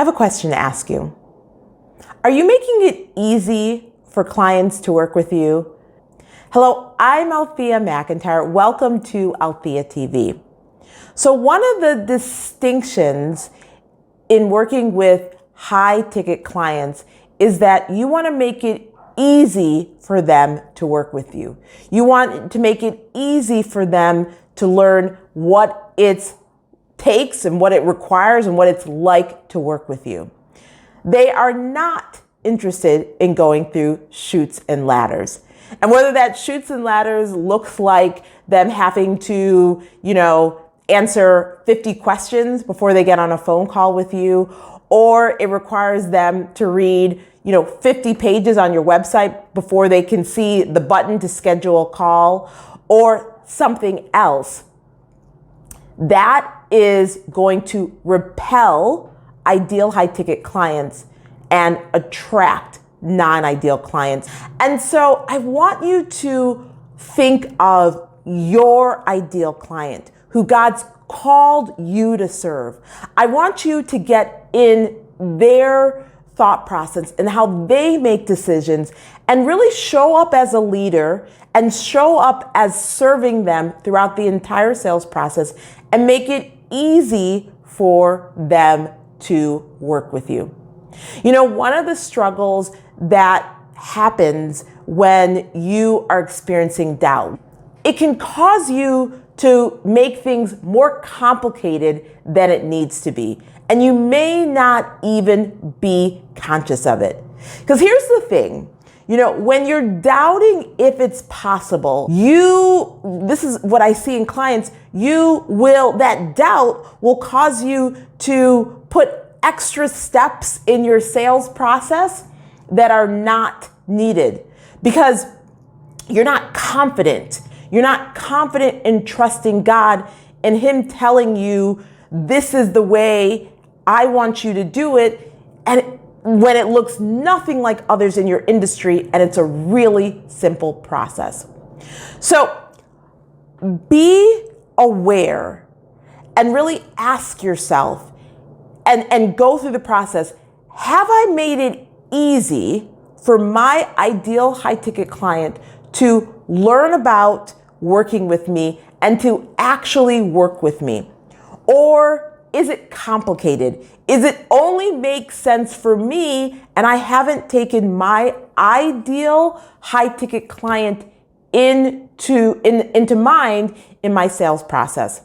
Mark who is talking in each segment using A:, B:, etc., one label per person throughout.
A: I have a question to ask you. Are you making it easy for clients to work with you? Hello, I'm Althea McIntyre. Welcome to Althea TV. So one of the distinctions in working with high ticket clients is that you want to make it easy for them to work with you. You want to make it easy for them to learn what it takes and what it requires and what it's like to work with you. They are not interested in going through chutes and ladders. And whether that chutes and ladders looks like them having to, answer 50 questions before they get on a phone call with you, or it requires them to read, 50 pages on your website before they can see the button to schedule a call, or something else, that is going to repel ideal high ticket clients and attract non-ideal clients. And so I want you to think of your ideal client who God's called you to serve. I want you to get in their thought process and how they make decisions and really show up as a leader and show up as serving them throughout the entire sales process and make it easy for them to work with you. One of the struggles that happens when you are experiencing doubt, it can cause you to make things more complicated than it needs to be. And you may not even be conscious of it. Because here's the thing, when you're doubting if it's possible, this is what I see in clients, that doubt will cause you to put extra steps in your sales process that are not needed because you're not confident. You're not confident in trusting God and Him telling you, this is the way I want you to do it. And when it looks nothing like others in your industry, and it's a really simple process. So be aware and really ask yourself and go through the process. Have I made it easy for my ideal high ticket client to learn about working with me and to actually work with me? Or is it complicated? Is it only make sense for me and I haven't taken my ideal high ticket client into mind in my sales process?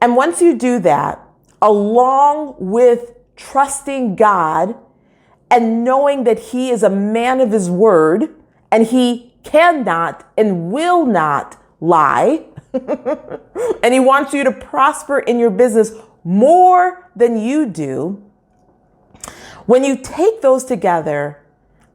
A: And once you do that, along with trusting God and knowing that He is a man of His word and He cannot and will not lie, and He wants you to prosper in your business more than you do, when you take those together,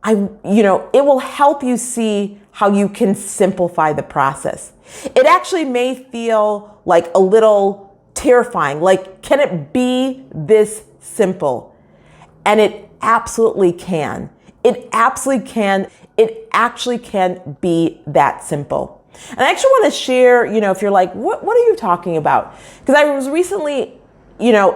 A: it will help you see how you can simplify the process. It actually may feel like a little terrifying, like, can it be this simple? And it absolutely can. It absolutely can. It actually can be that simple. And I actually want to share, if you're like, what are you talking about? Because I was recently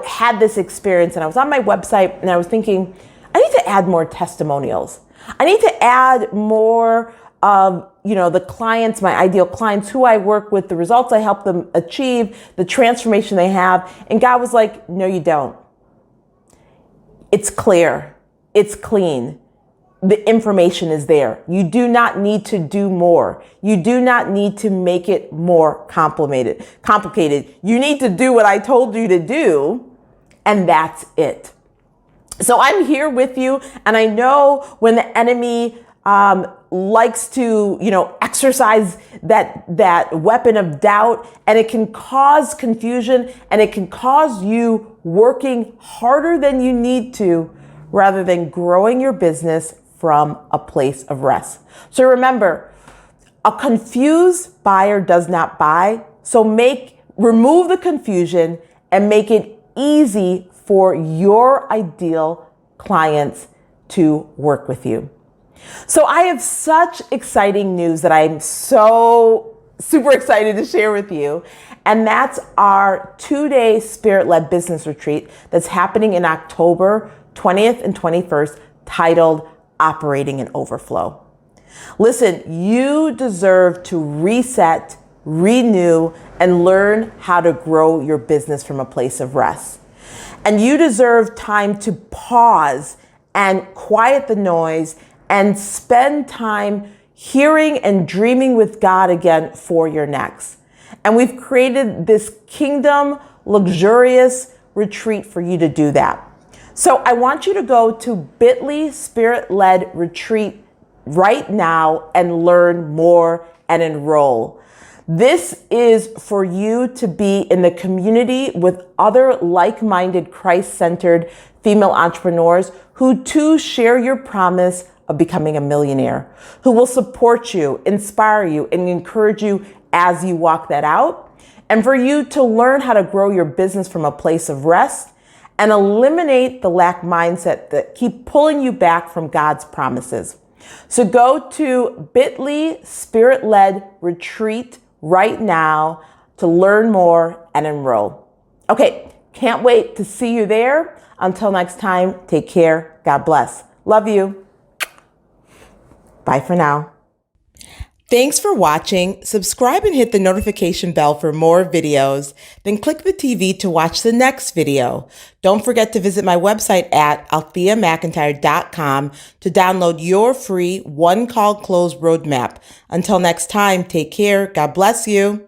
A: had this experience and I was on my website and I was thinking, I need to add more testimonials. I need to add more of, the clients, my ideal clients, who I work with, the results I help them achieve, the transformation they have. And God was like, no, you don't. It's clear. It's clean. The information is there. You do not need to do more. You do not need to make it more complicated. You need to do what I told you to do, and that's it. So I'm here with you, and I know when the enemy likes to, exercise that weapon of doubt, and it can cause confusion, and it can cause you working harder than you need to, rather than growing your business from a place of rest. So remember, a confused buyer does not buy. So remove the confusion and make it easy for your ideal clients to work with you. So I have such exciting news that I'm so super excited to share with you. And that's our 2-day Spirit-led business retreat that's happening in October 20th and 21st, titled Operating in Overflow. Listen, you deserve to reset, renew, and learn how to grow your business from a place of rest. And you deserve time to pause and quiet the noise and spend time hearing and dreaming with God again for your next. And we've created this kingdom luxurious retreat for you to do that. So I want you to go to bit.ly Spirit-led retreat right now and learn more and enroll. This is for you to be in the community with other like-minded, Christ-centered female entrepreneurs who too share your promise of becoming a millionaire, who will support you, inspire you, and encourage you as you walk that out, and for you to learn how to grow your business from a place of rest and eliminate the lack mindset that keep pulling you back from God's promises. So go to bit.ly Spirit-led retreat right now to learn more and enroll. Okay, can't wait to see you there. Until next time, take care. God bless. Love you. Bye for now. Thanks for watching. Subscribe and hit the notification bell for more videos. Then click the TV to watch the next video. Don't forget to visit my website at altheamcintyre.com to download your free one-call close roadmap. Until next time, take care. God bless you.